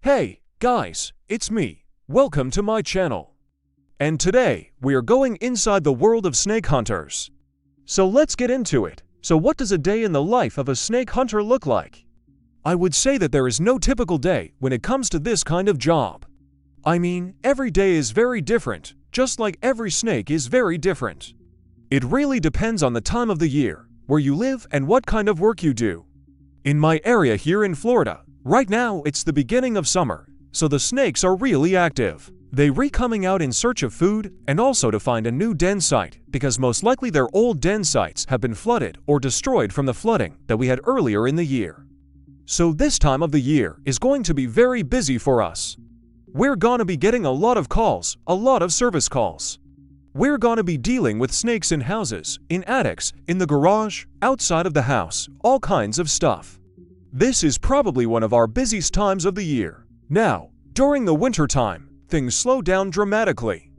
Hey, guys, it's me. Welcome to my channel. And today, we are going inside the world of snake hunters. So let's get into it. So what does a day in the life of a snake hunter look like? I would say that there is no typical day when it comes to this kind of job. I mean, every day is very different, just like every snake is very different. It really depends on the time of the year, where you live and what kind of work you do. In my area here in Florida, right now it's the beginning of summer, so the snakes are really active. They coming out in search of food and also to find a new den site because most likely their old den sites have been flooded or destroyed from the flooding that we had earlier in the year. So this time of the year is going to be very busy for us. We're gonna be getting a lot of calls, a lot of service calls. We're gonna be dealing with snakes in houses, in attics, in the garage, outside of the house, all kinds of stuff. This is probably one of our busiest times of the year. Now, during the winter time, things slow down dramatically.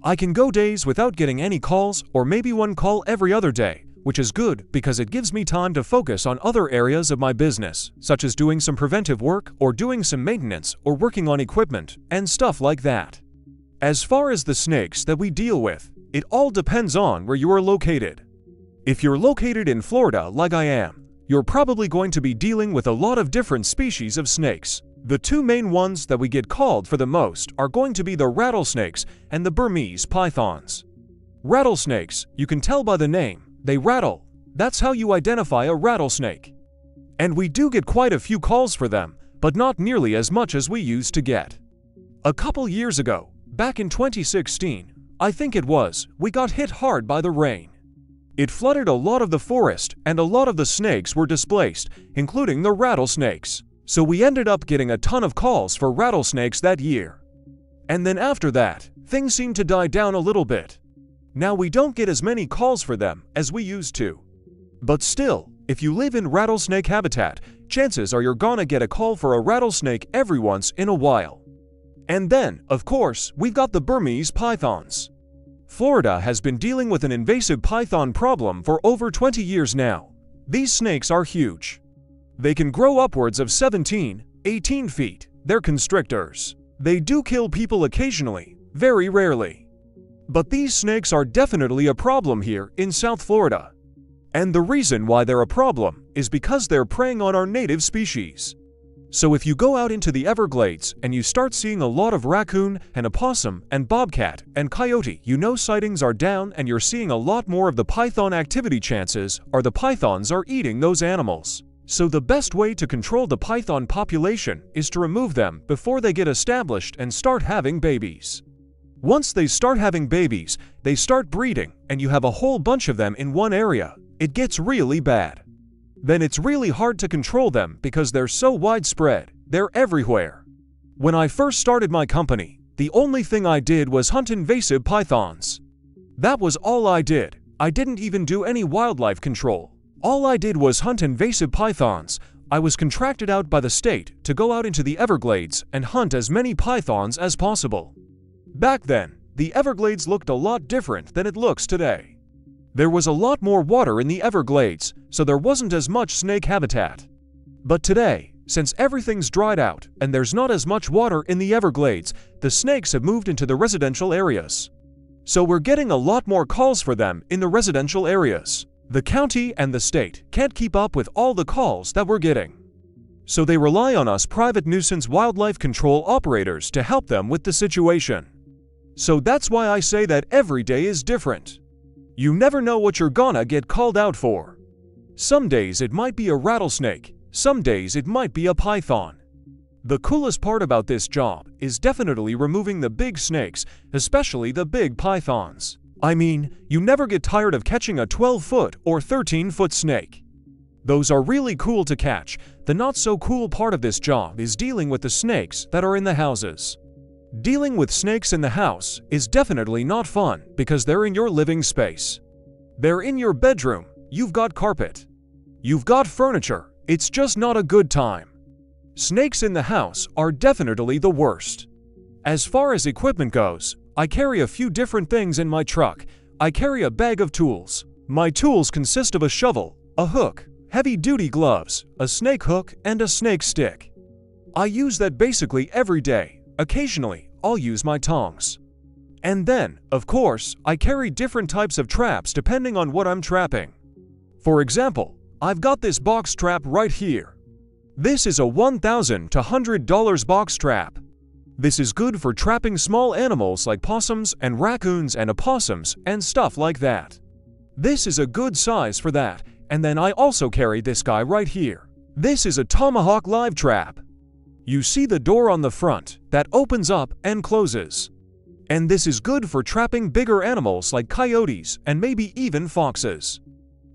I can go days without getting any calls or maybe one call every other day, which is good because it gives me time to focus on other areas of my business, such as doing some preventive work or doing some maintenance or working on equipment and stuff like that. As far as the snakes that we deal with, it all depends on where you are located. If you're located in Florida like I am, you're probably going to be dealing with a lot of different species of snakes. The two main ones that we get called for the most are going to be the rattlesnakes and the Burmese pythons. Rattlesnakes, you can tell by the name, they rattle. That's how you identify a rattlesnake. And we do get quite a few calls for them, but not nearly as much as we used to get. A couple years ago, back in 2016, I think it was, we got hit hard by the rain. It flooded a lot of the forest and a lot of the snakes were displaced, including the rattlesnakes. So we ended up getting a ton of calls for rattlesnakes that year. And then after that, things seemed to die down a little bit. Now we don't get as many calls for them as we used to. But still, if you live in rattlesnake habitat, chances are you're gonna get a call for a rattlesnake every once in a while. And then, of course, we've got the Burmese pythons. Florida has been dealing with an invasive python problem for over 20 years now. These snakes are huge. They can grow upwards of 17, 18 feet. They're constrictors. They do kill people occasionally, very rarely. But these snakes are definitely a problem here in South Florida. And the reason why they're a problem is because they're preying on our native species. So if you go out into the Everglades and you start seeing a lot of raccoon and opossum and bobcat and coyote, you know sightings are down and you're seeing a lot more of the python activity. Chances are the pythons are eating those animals. So the best way to control the python population is to remove them before they get established and start having babies. Once they start having babies, they start breeding and you have a whole bunch of them in one area. It gets really bad. Then it's really hard to control them because they're so widespread, they're everywhere. When I first started my company, the only thing I did was hunt invasive pythons. That was all I did. I didn't even do any wildlife control. All I did was hunt invasive pythons. I was contracted out by the state to go out into the Everglades and hunt as many pythons as possible. Back then, the Everglades looked a lot different than it looks today. There was a lot more water in the Everglades, so there wasn't as much snake habitat. But today, since everything's dried out and there's not as much water in the Everglades, the snakes have moved into the residential areas. So we're getting a lot more calls for them in the residential areas. The county and the state can't keep up with all the calls that we're getting. So they rely on us private nuisance wildlife control operators to help them with the situation. So that's why I say that every day is different. You never know what you're gonna get called out for. Some days it might be a rattlesnake, some days it might be a python. The coolest part about this job is definitely removing the big snakes, especially the big pythons. I mean, you never get tired of catching a 12-foot or 13-foot snake. Those are really cool to catch. The not so cool part of this job is dealing with the snakes that are in the houses. Dealing with snakes in the house is definitely not fun because they're in your living space. They're in your bedroom, you've got carpet. You've got furniture, it's just not a good time. Snakes in the house are definitely the worst. As far as equipment goes, I carry a few different things in my truck. I carry a bag of tools. My tools consist of a shovel, a hook, heavy-duty gloves, a snake hook, and a snake stick. I use that basically every day. Occasionally, I'll use my tongs. And then, of course, I carry different types of traps depending on what I'm trapping. For example, I've got this box trap right here. This is a $1,000 to $100 box trap. This is good for trapping small animals like possums and raccoons and opossums and stuff like that. This is a good size for that, and then I also carry this guy right here. This is a tomahawk live trap. You see the door on the front that opens up and closes. And this is good for trapping bigger animals like coyotes and maybe even foxes.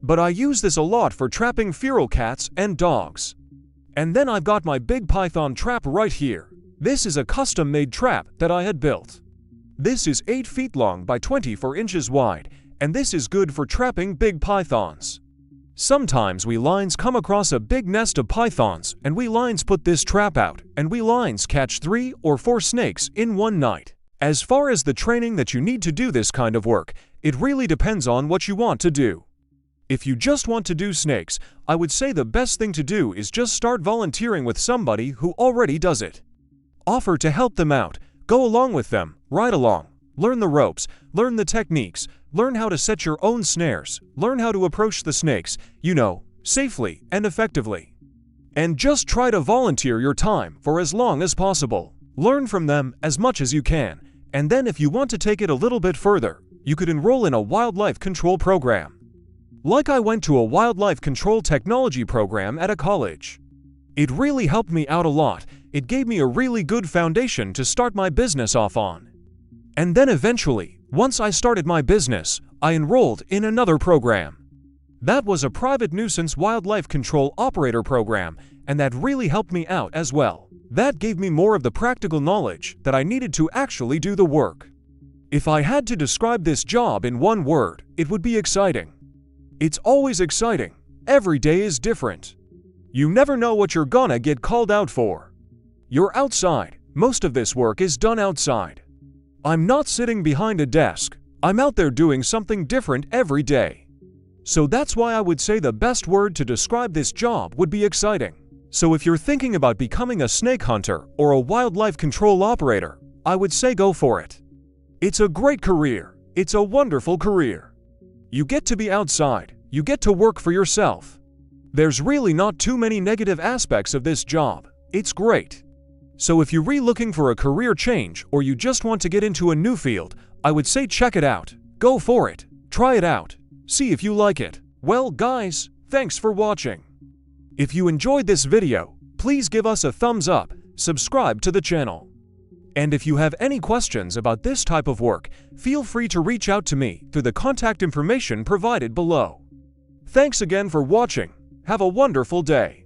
But I use this a lot for trapping feral cats and dogs. And then I've got my big python trap right here. This is a custom-made trap that I had built. This is 8 feet long by 24 inches wide, and this is good for trapping big pythons. Sometimes we lions come across a big nest of pythons, and we lions put this trap out, and we lions catch 3 or 4 snakes in one night. As far as the training that you need to do this kind of work, it really depends on what you want to do. If you just want to do snakes, I would say the best thing to do is just start volunteering with somebody who already does it. Offer to help them out, go along with them, ride along, learn the ropes, learn the techniques, learn how to set your own snares, learn how to approach the snakes, safely and effectively. And just try to volunteer your time for as long as possible. Learn from them as much as you can, and then if you want to take it a little bit further, you could enroll in a wildlife control program. Like I went to a wildlife control technology program at a college. It really helped me out a lot. It gave me a really good foundation to start my business off on. And then eventually, once I started my business, I enrolled in another program. That was a private nuisance wildlife control operator program, and that really helped me out as well. That gave me more of the practical knowledge that I needed to actually do the work. If I had to describe this job in one word, it would be exciting. It's always exciting. Every day is different. You never know what you're gonna get called out for. You're outside. Most of this work is done outside. I'm not sitting behind a desk. I'm out there doing something different every day. So that's why I would say the best word to describe this job would be exciting. So if you're thinking about becoming a snake hunter or a wildlife control operator, I would say go for it. It's a great career. It's a wonderful career. You get to be outside. You get to work for yourself. There's really not too many negative aspects of this job. It's great. So if you're looking for a career change or you just want to get into a new field, I would say check it out. Go for it. Try it out. See if you like it. Well, guys, thanks for watching. If you enjoyed this video, please give us a thumbs up, subscribe to the channel. And if you have any questions about this type of work, feel free to reach out to me through the contact information provided below. Thanks again for watching. Have a wonderful day.